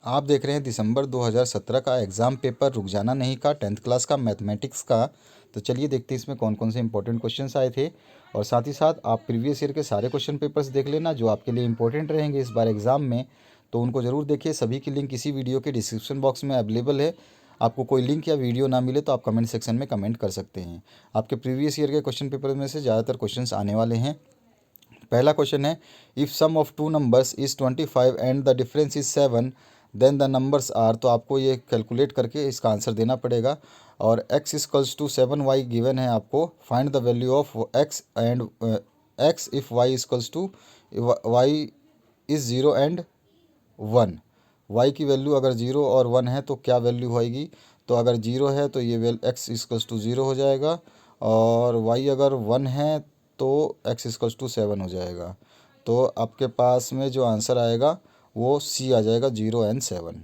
आप देख रहे हैं दिसंबर 2017 का एग्ज़ाम पेपर रुक जाना नहीं का 10th क्लास का मैथमेटिक्स का। तो चलिए देखते हैं इसमें कौन कौन से इंपॉर्टेंट क्वेश्चंस आए थे, और साथ ही साथ आप प्रीवियस ईयर के सारे क्वेश्चन पेपर्स देख लेना जो आपके लिए इंपॉर्टेंट रहेंगे इस बार एग्ज़ाम में। तो उनको ज़रूर देखिए। सभी की लिंक इसी वीडियो के डिस्क्रिप्शन बॉक्स में अवेलेबल है। आपको कोई लिंक या वीडियो ना मिले तो आप कमेंट सेक्शन में कमेंट कर सकते हैं। आपके प्रीवियस ईयर के क्वेश्चन पेपर में से ज़्यादातर क्वेश्चंस आने वाले हैं। पहला क्वेश्चन है, if sum of two numbers is 25 and the difference is 7 then the numbers are. तो आपको ये कैलकुलेट करके इसका आंसर देना पड़ेगा। और x equals to 7y given है आपको। Find the value of x and x if y equals to y is 0 and 1। y की वैल्यू अगर 0 और 1 है तो क्या वैल्यू होएगी। तो अगर 0 है तो ये x इक्वल्स टू 0 हो जाएगा, और y अगर 1 है तो x इक्वल्स टू 7 हो जाएगा। तो आपके पास में जो आंसर आएगा वो सी आ जाएगा, 0 एंड 7।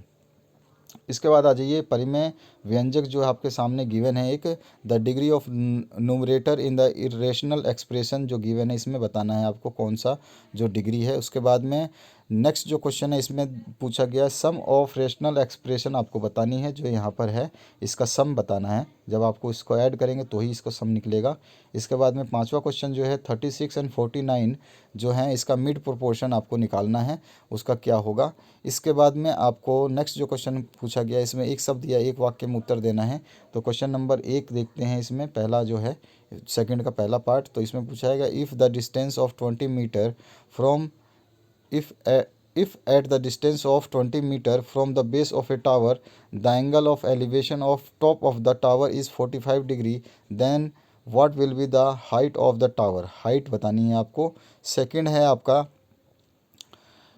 इसके बाद आ जाइए परिमेय व्यंजक जो आपके सामने गिवन है। एक, the degree of numerator in the irrational expression जो गिवन है, इसमें बताना है आपको कौन सा जो डिग्री है। उसके बाद में नेक्स्ट जो क्वेश्चन है इसमें पूछा गया सम ऑफ रेशनल एक्सप्रेशन आपको बतानी है जो यहाँ पर है, इसका सम बताना है। जब आपको इसको ऐड करेंगे तो ही इसका सम निकलेगा। इसके बाद में पांचवा क्वेश्चन जो है 36 एंड 49 जो है इसका मिड प्रोपोर्शन आपको निकालना है, उसका क्या होगा। इसके बाद में आपको नेक्स्ट जो क्वेश्चन पूछा गया इसमें एक शब्द या एक वाक्य में उत्तर देना है। तो क्वेश्चन नंबर 1 देखते हैं। इसमें पहला जो है सेकंड का पहला पार्ट, तो इसमें पूछा जाएगा if the distance of 20 metre from if at the distance of 20 meter from the base of a tower the angle of elevation of top of the tower is 45 degree, then what will be the height of the tower। height बतानी है आपको। Second है आपका,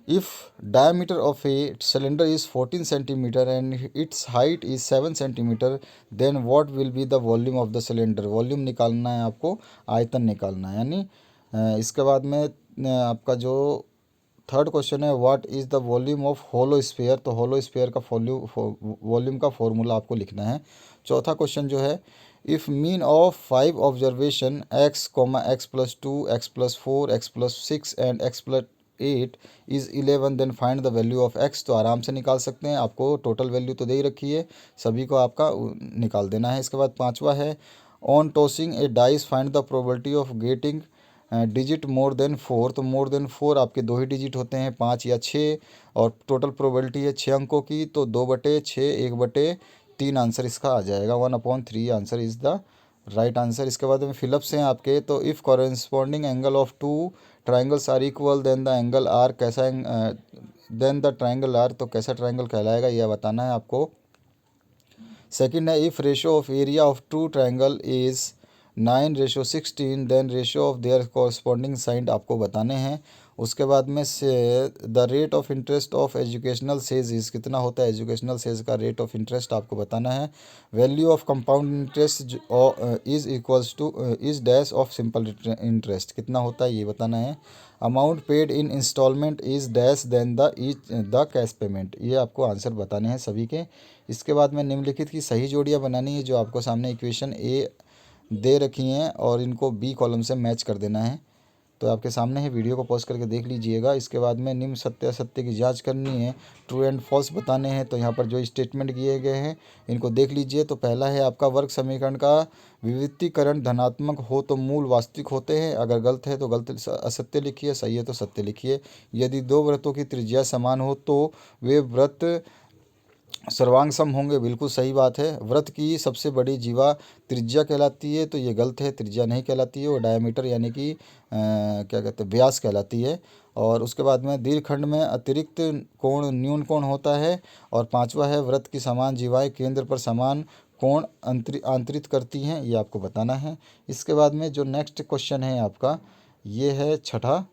if diameter of a cylinder is 14 centimeter and its height is 7 centimeter, then what will be the volume of the cylinder। Volume निकालना है आपको, आयतन निकालना है यानी। इसके बाद में आपका जो थर्ड क्वेश्चन है, what is the volume of hollow sphere. तो होलो स्फीयर का वॉल्यूम का फॉर्मूला आपको लिखना है। चौथा क्वेश्चन जो है, if mean of 5 observation x, x+2, x+4, x+6 and x+8 is 11 then find the value of x। तो आराम से निकाल सकते हैं, आपको टोटल वैल्यू तो दे ही रखी है, सभी को आपका निकाल देना है। इसके बाद पांचवा है, on tossing a dice find the probability of getting digit more than 4। तो मोर देन 4 आपके दो ही डिजिट होते हैं, 5 या 6, और टोटल प्रोबेबिलिटी है 6 अंकों की। तो 2/6 1/3 आंसर इसका आ जाएगा। 1/3 answer is the right answer. इसके बाद में फिलअप्स हैं आपके। तो if corresponding angle of two triangles are equal then the angle are कैसा देन द ट्राइंगल आर, तो कैसा ट्राइंगल कहलाएगा यह बताना है आपको। सेकंड है, if ratio of area of two triangle is 9:16 then ratio of their corresponding side आपको बताने हैं। उसके बाद में से the rate of interest of educational cess is कितना होता है, एजुकेशनल सेज का रेट ऑफ इंटरेस्ट आपको बताना है। Value of compound interest is equals to is dash of simple interest कितना होता है ये बताना है। Amount paid in instalment is dash then the cash payment, ये आपको आंसर बताने हैं सभी के। इसके बाद में निम्नलिखित की सही जोड़ियाँ बनानी है जो आपको सामने इक्वेशन ए दे रखी हैं, और इनको बी कॉलम से मैच कर देना है। तो आपके सामने है, वीडियो को पॉज करके देख लीजिएगा। इसके बाद में निम्न सत्य असत्य की जांच करनी है, ट्रू एंड फॉल्स बताने हैं। तो यहाँ पर जो स्टेटमेंट दिए गए हैं इनको देख लीजिए। तो पहला है आपका, वर्ग समीकरण का विविधीकरण धनात्मक हो तो मूल वास्तविक होते हैं, अगर गलत है तो गलत असत्य लिखिए, सही है तो सत्य लिखिए। यदि दो वृत्तों की त्रिज्या समान हो तो वे वृत्त सर्वांग सम होंगे, बिल्कुल सही बात है। वृत्त की सबसे बड़ी जीवा त्रिज्या कहलाती है, तो ये गलत है, त्रिज्या नहीं कहलाती है, वो डायमीटर यानी कि क्या कहते हैं व्यास कहलाती है। और उसके बाद में दीर्घखंड में अतिरिक्त कोण न्यून कोण होता है। और पांचवा है, वृत्त की समान जीवाएं केंद्र पर समान कोण आंतरित करती हैं, ये आपको बताना है। इसके बाद में जो नेक्स्ट क्वेश्चन है आपका ये है छठा,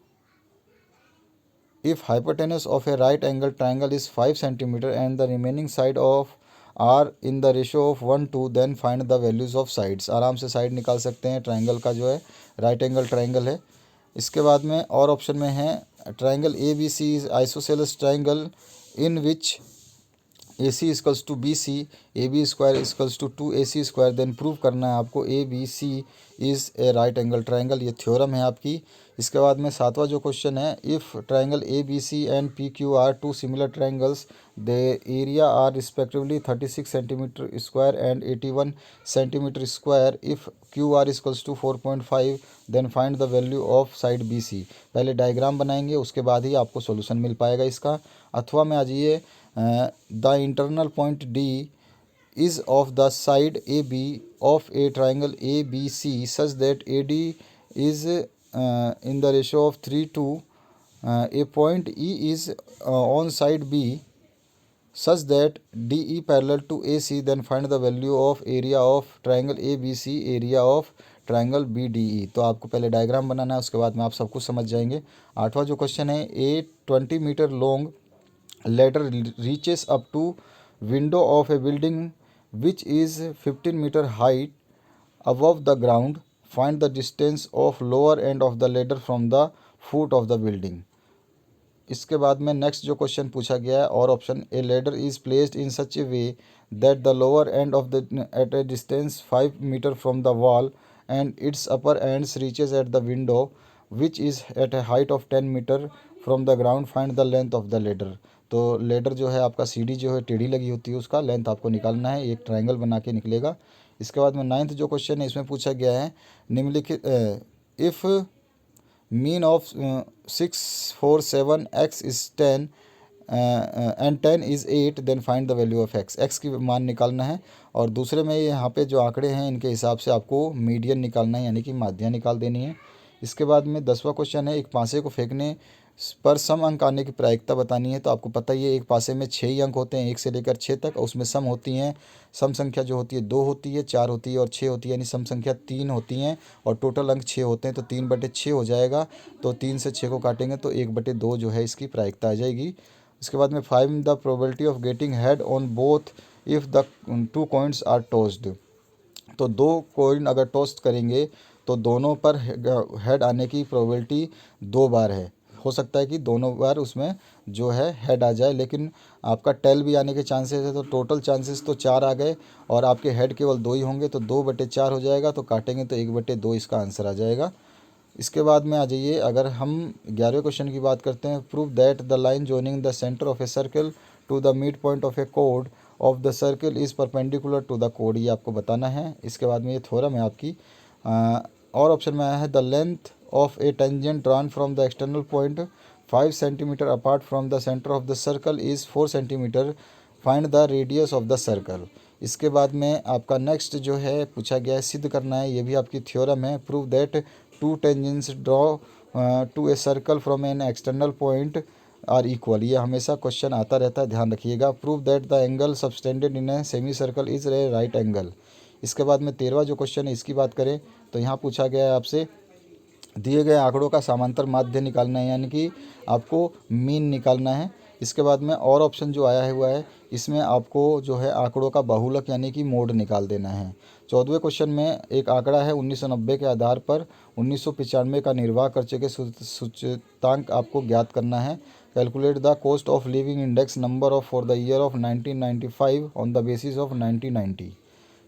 if hypotenuse of a right angle triangle is 5 centimeter and the remaining side of are in the ratio of 1:2 then find the values of sides। आराम से साइड निकाल सकते हैं ट्राइंगल का, जो है राइट एंगल ट्राइंगल है। इसके बाद में और ऑप्शन में है, triangle A B C is isosceles triangle in which A C equals to B C, A B square equals to 2AC square, then prove करना है आपको A B C is a right angle triangle. ये theorem है आपकी। इसके बाद में सातवां जो क्वेश्चन है, if triangle A B C and P Q R two similar triangles, the area are respectively 36 centimetre square and 81 centimetre square, if Q R equals to 4.5, then find the value of side B C. पहले diagram बनाएंगे, उसके बाद ही आपको solution मिल पाएगा इसका। अथवा में आ जाइए, the internal point D is of the side AB of a triangle ABC such that AD is in the ratio of 3 to a point E is on side B such that DE parallel to AC, then find the value of area of triangle ABC, area of triangle BDE। तो आपको पहले diagram बनाना है, उसके बाद में आप सब कुछ समझ जाएंगे। आठवां जो क्वेश्चन है, a 20 metre long ladder reaches up to window of a building which is 15 meter height above the ground. Find the distance of lower end of the ladder from the foot of the building। इसके बाद में next जो question पूछा गया है, और option, a ladder is placed in such a way that the lower end of the at a distance 5 metre from the wall and its upper ends reaches at the window which is at a height of 10 metre from the ground. Find the length of the ladder. तो ladder जो है आपका सीढ़ी जो है टेढ़ी लगी होती है, उसका लेंथ आपको निकालना है, एक ट्रायंगल बना के निकलेगा। इसके बाद में नाइन्थ जो क्वेश्चन है, इसमें पूछा गया है, निम्नलिखित if mean of 6 4 7 x is 10 and 10 is 8, then find the value of x की मान निकालना है। और दूसरे में यहाँ पे जो आंकड़े हैं, इनके हिसाब से आपको मीडियन निकालना है, यानी कि माध्य निकाल देनी है। इसके बाद में 10वां क्वेश्चन है, एक पासे को फेंकने पर सम अंक आने की प्रायिकता बतानी है। तो आपको पता ही है, एक पासे में 6 ही अंक होते हैं, 1 से लेकर 6 तक, और उसमें सम होती हैं। सम संख्या जो होती है 2 होती है, 4 होती है और 6 होती है, यानी सम संख्या 3 होती हैं और टोटल अंक 6 होते हैं। तो 3/6 हो जाएगा। तो 3 से 6 को काटेंगे तो 1/2 जो है इसकी प्रायिकता आ जाएगी। इसके बाद में find the probability of getting head on both if the 2 coins are tossed. तो 2 कॉइन अगर टॉस्ट करेंगे तो दोनों पर हेड आने की प्रोबेबिलिटी 2 बार है। हो सकता है कि दोनों बार उसमें जो है हेड आ जाए, लेकिन आपका टेल भी आने के चांसेस है। तो टोटल चांसेस तो 4 आ गए और आपके हेड केवल 2 ही होंगे, तो 2/4 हो जाएगा। तो काटेंगे तो 1/2 इसका आंसर आ जाएगा। इसके बाद में आ जाइए, अगर हम 11वें क्वेश्चन की बात करते हैं, prove that the line joining the centre of a circle to the mid point of A code of the circle is perpendicular to the code. ये आपको बताना है। इसके बाद में ये थ्योरम है आपकी। और ऑप्शन में आया है, the length of A tangent drawn from the external point 5 centimetre apart from the centre of the circle is 4 centimetre. Find the radius of the circle. इसके बाद में आपका नेक्स्ट जो है पूछा गया है, सिद्ध करना है, ये भी आपकी थ्योरम है। Prove that 2 tangents draw to a circle from an external point are equal. ये हमेशा क्वेश्चन आता रहता है, ध्यान रखिएगा। Prove that the angle subtended in a semicircle is a right angle. इसके बाद में 13वां जो क्वेश्चन है, इसकी बात करें तो यहाँ पूछा गया है आपसे, दिए गए आंकड़ों का समांतर माध्य निकालना है, यानी कि आपको मीन निकालना है। इसके बाद में और ऑप्शन जो आया हुआ है, इसमें आपको जो है आंकड़ों का बहुलक यानी कि मोड निकाल देना है। 14वें क्वेश्चन में एक आंकड़ा है, 1990 के आधार पर 1995 का निर्वाह खर्चे के सूचकांक आपको ज्ञात करना है। Calculate the cost of living index number of for the year of 1995 on the basis of 1990।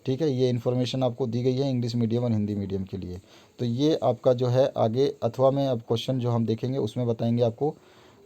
ठीक है, ये इन्फॉर्मेशन आपको दी गई है इंग्लिश मीडियम और हिंदी मीडियम के लिए। तो ये आपका जो है आगे अथवा में अब क्वेश्चन जो हम देखेंगे उसमें बताएंगे आपको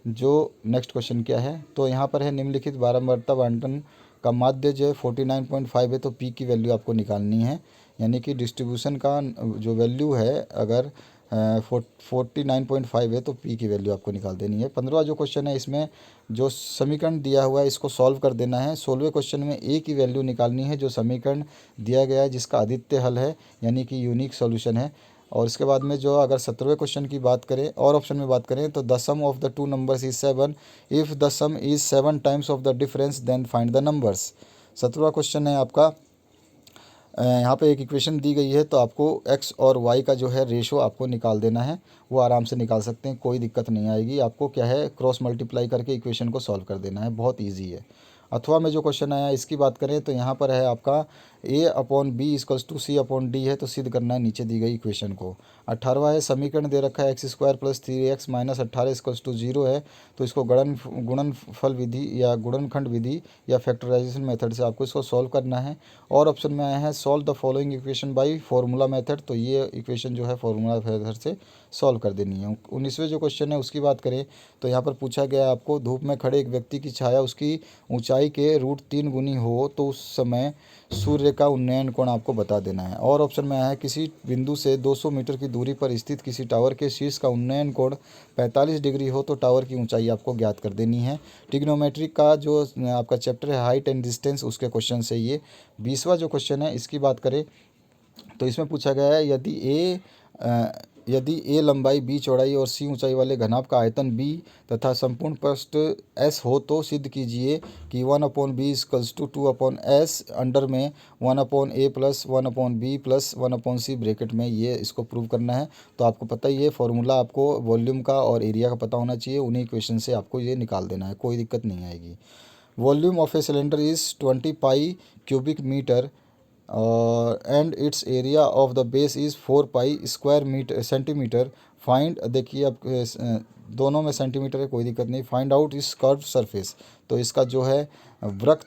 जो नेक्स्ट क्वेश्चन क्या है। तो यहाँ पर है, निम्नलिखित बारंबारता आवंटन का माध्य जो है 49.5 है, तो पी की वैल्यू आपको निकालनी है, यानी कि डिस्ट्रीब्यूशन का जो वैल्यू है अगर 49.5 है तो पी की वैल्यू आपको निकाल देनी है। 15वां जो क्वेश्चन है, इसमें जो समीकरण दिया हुआ है इसको सॉल्व कर देना है। 16वें क्वेश्चन में ए की वैल्यू निकालनी है, जो समीकरण दिया गया है जिसका अद्वितीय हल है, यानी कि यूनिक सॉल्यूशन है। और इसके बाद में जो अगर 17वें क्वेश्चन की बात करें और ऑप्शन में बात करें, तो the sum of the 2 numbers is 7, if the sum is 7 times of the difference then find the numbers. 17वां क्वेश्चन है आपका, यहाँ पे एक इक्वेशन दी गई है, तो आपको x और y का जो है रेशो आपको निकाल देना है। वो आराम से निकाल सकते हैं, कोई दिक्कत नहीं आएगी। आपको क्या है, क्रॉस मल्टीप्लाई करके इक्वेशन को सॉल्व कर देना है, बहुत इजी है। अथवा में जो क्वेश्चन आया इसकी बात करें तो यहाँ पर है आपका A/B=C/D है, तो सिद्ध करना है नीचे दी गई इक्वेशन को। 18वां है, समीकरण दे रखा है x² + 3x - 18 0 है, तो इसको गुणनफल विधि या गुणनखंड विधि या फैक्टराइजेशन मेथड से आपको इसको सॉल्व करना है। और ऑप्शन में आया है solve the following equation by formula method, तो ये इक्वेशन जो है फॉर्मूला मेथड से सॉल्व कर देनी है। 19वें जो क्वेश्चन है उसकी बात करें तो यहाँ पर पूछा गया है आपको, धूप में खड़े एक व्यक्ति की छाया उसकी ऊंचाई के √3 गुनी हो तो उस समय सूर्य का उन्नयन कोण आपको बता देना है। और ऑप्शन में आया है किसी बिंदु से 200 मीटर की दूरी पर स्थित किसी टावर के शीर्ष का उन्नयन कोण 45 डिग्री हो तो टावर की ऊंचाई आपको ज्ञात कर देनी है। ट्रिग्नोमेट्री का जो आपका चैप्टर है हाइट एंड डिस्टेंस, उसके क्वेश्चन से ये 20वां जो क्वेश्चन है इसकी बात करें तो इसमें पूछा गया है यदि ए लंबाई, बी चौड़ाई और सी ऊंचाई वाले घनाभ का आयतन बी तथा संपूर्ण पृष्ठ एस हो तो सिद्ध कीजिए कि 1/b = 2/s अंडर में 1/a + 1/b + 1/c ब्रैकेट में, ये इसको प्रूव करना है। तो आपको पता ही है फॉर्मूला, आपको वॉल्यूम का और एरिया का पता होना चाहिए, उन्हीं इक्वेशन से आपको ये निकाल देना है, कोई दिक्कत नहीं आएगी। Volume of a cylinder is 20 pi cubic metre and its area of the base is 4 pi square centimetre. Find, देखिए अब दोनों में सेंटीमीटर है, कोई दिक्कत नहीं। फाइंड आउट इस कर्व सरफेस, तो इसका जो है वृक्क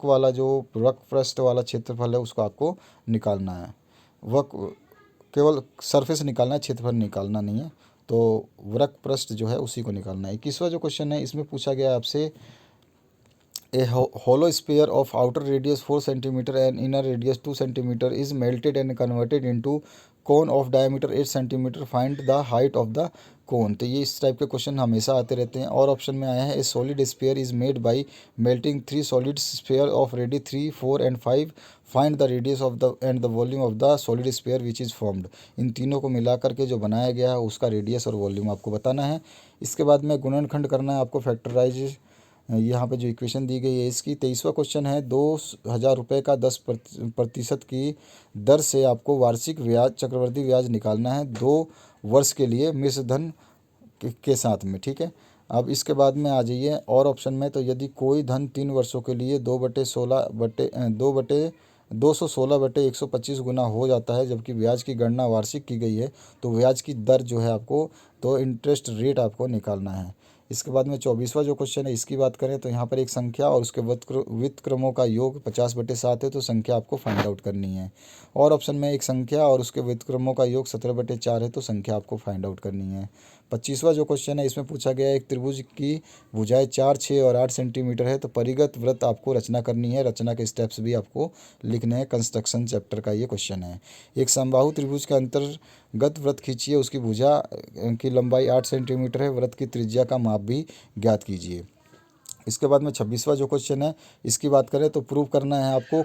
वाला जो वृक्क पृष्ठ वाला क्षेत्रफल है उसको आपको निकालना है। केवल सरफेस निकालना है, क्षेत्रफल निकालना नहीं है। तो वृक्क पृष्ठ जो है उसी को निकालना है। 21वां जो क्वेश्चन है इसमें पूछा गया है आपसे, A hollow sphere of outer radius 4 cm and inner radius 2 cm is melted and converted into cone of diameter 8 cm. Find the height of the cone। तो ये इस टाइप के क्वेश्चन हमेशा आते रहते हैं। और ऑप्शन में आया है a solid sphere is made by melting 3 solid sphere of radius 3, 4 and 5। Find the radius of the and the volume of the solid sphere which is formed. इन तीनों को मिलाकर के जो बनाया गया है उसका रेडियस और वॉल्यूम आपको बताना है। इसके बाद में गुणनखंड करना है आपको, फैक्टराइज यहाँ पे जो इक्वेशन दी गई है इसकी। 23वां क्वेश्चन है, 2000 रुपये का 10% की दर से आपको वार्षिक ब्याज, चक्रवृद्धि ब्याज निकालना है 2 वर्ष के लिए मिश्र धन के साथ में, ठीक है। अब इसके बाद में आ जाइए और ऑप्शन में, तो यदि कोई धन 3 वर्षों के लिए 216/125 गुना हो जाता है जबकि ब्याज की गणना वार्षिक की गई है तो ब्याज की दर जो है आपको, तो इंटरेस्ट रेट आपको निकालना है। इसके बाद में 24वां जो क्वेश्चन है इसकी बात करें तो यहाँ पर एक संख्या और उसके व्युत्क्रमों का योग 50/7 है, तो संख्या आपको फाइंड आउट करनी है। और ऑप्शन में एक संख्या और उसके व्युत्क्रमों का योग 17/4 है, तो संख्या आपको फाइंड आउट करनी है। 25वां जो क्वेश्चन है इसमें पूछा गया है, एक त्रिभुज की भुजाएं 4, 6 और 8 सेंटीमीटर है, तो परिगत वृत्त आपको रचना करनी है। रचना के स्टेप्स भी आपको लिखने हैं, कंस्ट्रक्शन चैप्टर का ये क्वेश्चन है। एक समबाहु त्रिभुज के अंतर्गत वृत्त खींचिए, उसकी भुजा की लंबाई 8 सेंटीमीटर है, वृत्त की त्रिज्या का माप भी ज्ञात कीजिए। इसके बाद में 26वां जो क्वेश्चन है इसकी बात करें तो प्रूव करना है आपको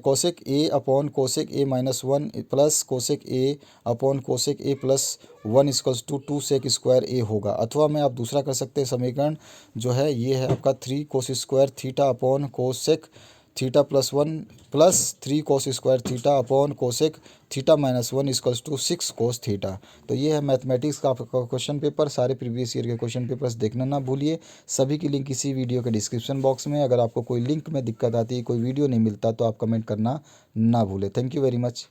cosec A upon cosec A - 1 plus cosec A upon cosec A + 1 = 2 sec square A होगा। अथवा में आप दूसरा कर सकते हैं, समीकरण जो है ये है आपका 3 cos square theta upon cosec theta +1 plus 3 cos square theta upon cosec theta -1 = 6 cos theta. तो ये है मैथमेटिक्स का क्वेश्चन पेपर। सारे प्रीवियस ईयर के क्वेश्चन पेपर्स देखना ना भूलिए। सभी की लिंक इसी वीडियो के डिस्क्रिप्शन बॉक्स में। अगर आपको कोई लिंक में दिक्कत आती है, कोई वीडियो नहीं मिलता, तो आप कमेंट करना ना भूलें। Thank you very much.